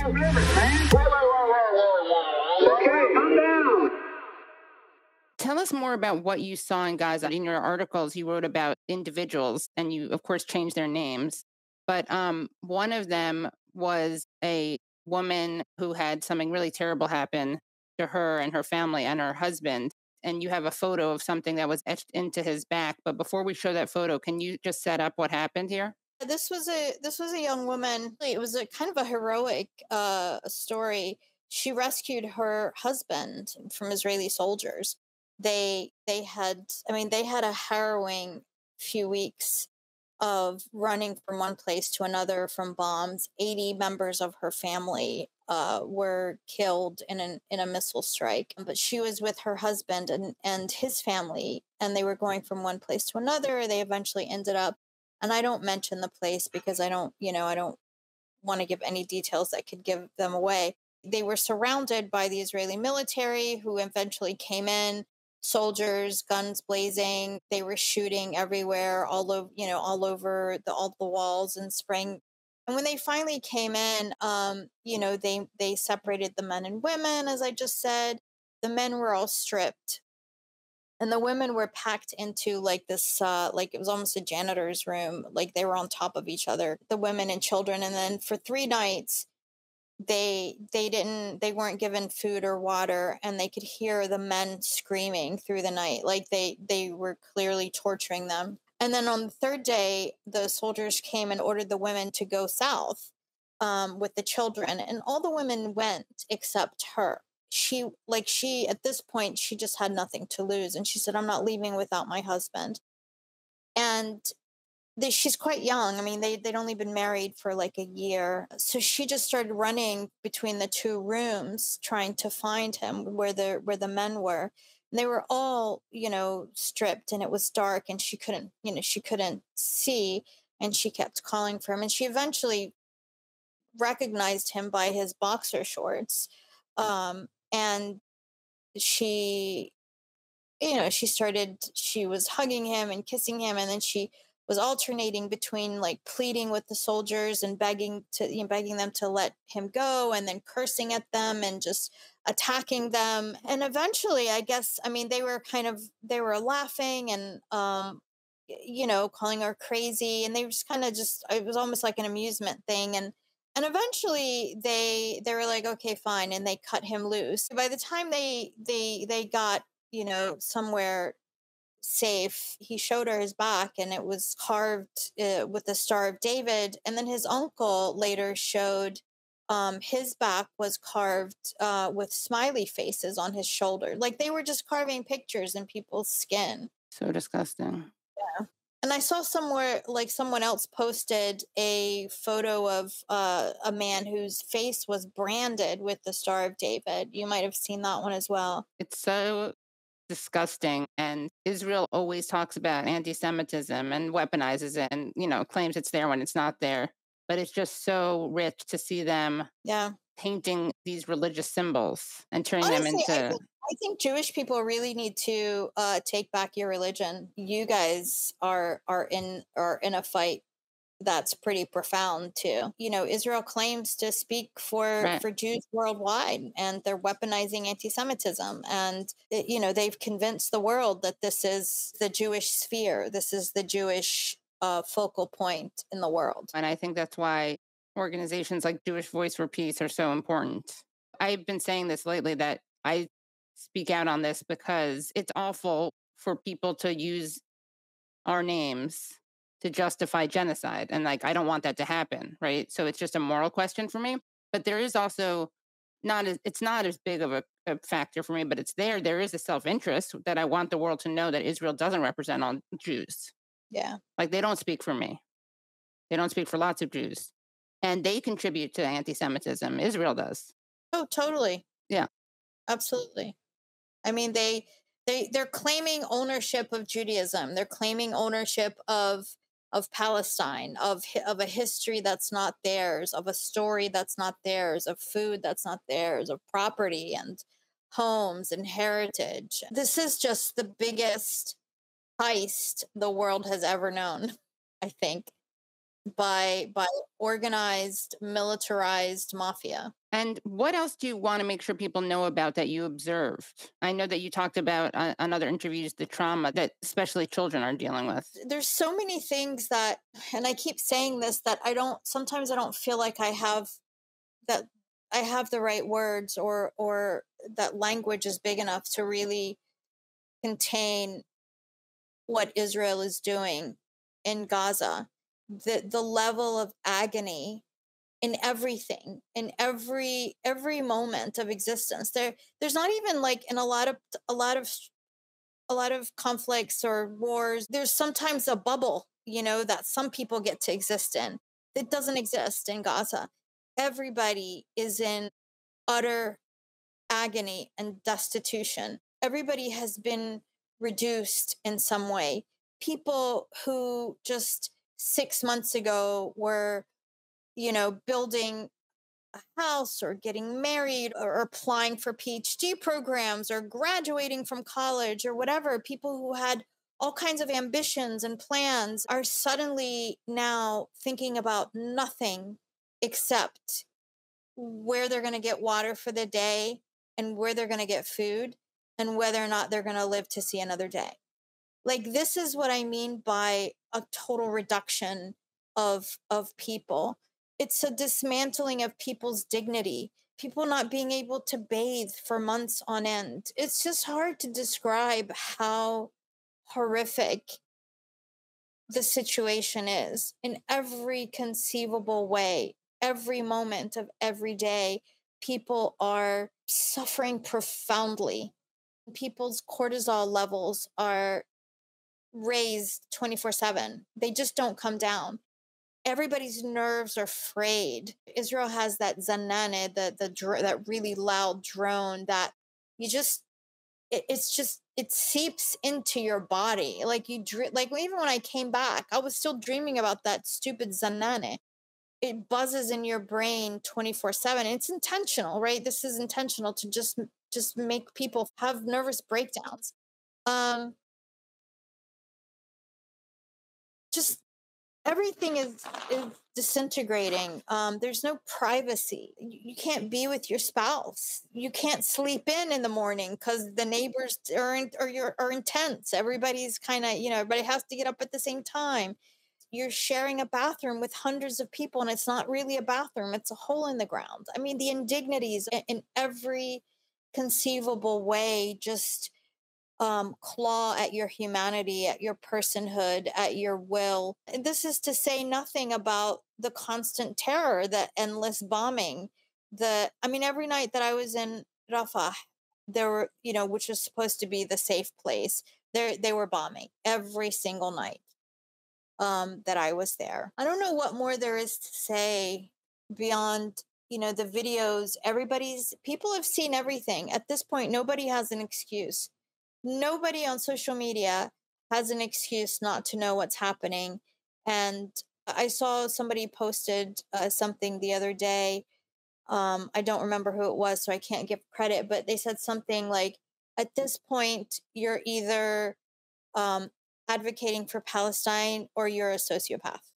limits, man. Whoa. Okay, calm down. Tell us more about what you saw in Gaza. In your articles, you wrote about individuals, and you, of course, changed their names. But one of them was a woman who had something really terrible happen to her and her family and her husband. And you have a photo of something that was etched into his back. But before we show that photo, can you just set up what happened here? This was a young woman. It was a kind of a heroic story. She rescued her husband from Israeli soldiers. They had a harrowing few weeks of running from one place to another from bombs. 80 members of her family were killed in a missile strike. But she was with her husband and his family, and they were going from one place to another. They eventually ended up, and I don't mention the place because I don't want to give any details that could give them away. They were surrounded by the Israeli military, who eventually came in, soldiers, guns blazing. They were shooting everywhere, all over all the walls and spraying. And when they finally came in, they separated the men and women, as I just said. The men were all stripped, and the women were packed into like this, like it was almost a janitor's room. Like they were on top of each other, the women and children. And then for 3 nights, they weren't given food or water, and they could hear the men screaming through the night. Like they were clearly torturing them. And then on the 3rd day, the soldiers came and ordered the women to go south with the children, and all the women went except her. She at this point, she just had nothing to lose, and she said, "I'm not leaving without my husband." And she's quite young. I mean, they'd only been married for like a year. So she just started running between the 2 rooms, trying to find him where the men were. And they were all, stripped, and it was dark, and she couldn't see, and she kept calling for him. And she eventually recognized him by his boxer shorts. And she she was hugging him and kissing him, and then she was alternating between like pleading with the soldiers and begging them to let him go, and then cursing at them and just attacking them. And eventually, I guess, I mean, they were laughing and calling her crazy, and they were just it was almost like an amusement thing. And eventually they were like, okay, fine, and they cut him loose. By the time they got somewhere safe, he showed her his back, and it was carved with the Star of David. And then his uncle later showed his back was carved with smiley faces on his shoulder. Like they were just carving pictures in people's skin. So disgusting. Yeah. And I saw somewhere, like someone else posted a photo of a man whose face was branded with the Star of David. You might have seen that one as well. It's so disgusting. And Israel always talks about anti-Semitism and weaponizes it and, claims it's there when it's not there. But it's just so rich to see them painting these religious symbols and turning them into... I think Jewish people really need to take back your religion. You guys are in a fight that's pretty profound too. Israel claims to speak for Jews worldwide, and they're weaponizing anti-Semitism. And they've convinced the world that this is the Jewish sphere. This is the Jewish focal point in the world. And I think that's why organizations like Jewish Voice for Peace are so important. I've been saying this lately, that I speak out on this because it's awful for people to use our names to justify genocide. And I don't want that to happen, right? So it's just a moral question for me. But there is also it's not as big of a factor for me, but it's there. There is a self-interest that I want the world to know that Israel doesn't represent all Jews. Yeah. They don't speak for me. They don't speak for lots of Jews. And they contribute to anti-Semitism. Israel does. Oh, totally. Yeah. Absolutely. I mean, they're claiming ownership of Judaism. They're claiming ownership of Palestine, of a history that's not theirs, of a story that's not theirs, of food that's not theirs, of property and homes and heritage. This is just the biggest heist the world has ever known, I think. by organized, militarized mafia. And what else do you want to make sure people know about that you observed? I know that you talked about on other interviews the trauma that especially children are dealing with. There's so many things that, and I keep saying this, that sometimes I don't feel like that I have the right words, or that language is big enough to really contain what Israel is doing in Gaza. The level of agony in everything, in every moment of existence. There's not even like in a lot of conflicts or wars, there's sometimes a bubble, that some people get to exist in. It doesn't exist in Gaza. Everybody is in utter agony and destitution. Everybody has been reduced in some way. People who just 6 months ago were, building a house or getting married or applying for PhD programs or graduating from college or whatever, people who had all kinds of ambitions and plans are suddenly now thinking about nothing except where they're going to get water for the day and where they're going to get food and whether or not they're going to live to see another day. Like, this is what I mean by a total reduction of people. It's a dismantling of people's dignity, people not being able to bathe for months on end. It's just hard to describe how horrific the situation is in every conceivable way. Every moment of every day, people are suffering profoundly. People's cortisol levels are raised 24/7. They just don't come down. Everybody's nerves are frayed. Israel has that zanane, that really loud drone that you just it seeps into your body. Like like even when I came back, I was still dreaming about that stupid zanane. It buzzes in your brain 24/7. It's intentional, right? This is intentional to just make people have nervous breakdowns. Just everything is disintegrating. There's no privacy. You can't be with your spouse. You can't sleep in the morning because the neighbors are intense. Everybody's kind of, everybody has to get up at the same time. You're sharing a bathroom with hundreds of people, and it's not really a bathroom, it's a hole in the ground. I mean, the indignities in every conceivable way just claw at your humanity, at your personhood, at your will. And this is to say nothing about the constant terror, the endless bombing. Every night that I was in Rafah, there were, which was supposed to be the safe place, they were bombing every single night that I was there. I don't know what more there is to say beyond, the videos. People have seen everything. At this point, nobody has an excuse. Nobody on social media has an excuse not to know what's happening. And I saw somebody posted something the other day. I don't remember who it was, so I can't give credit, but they said something like, at this point, you're either advocating for Palestine or you're a sociopath.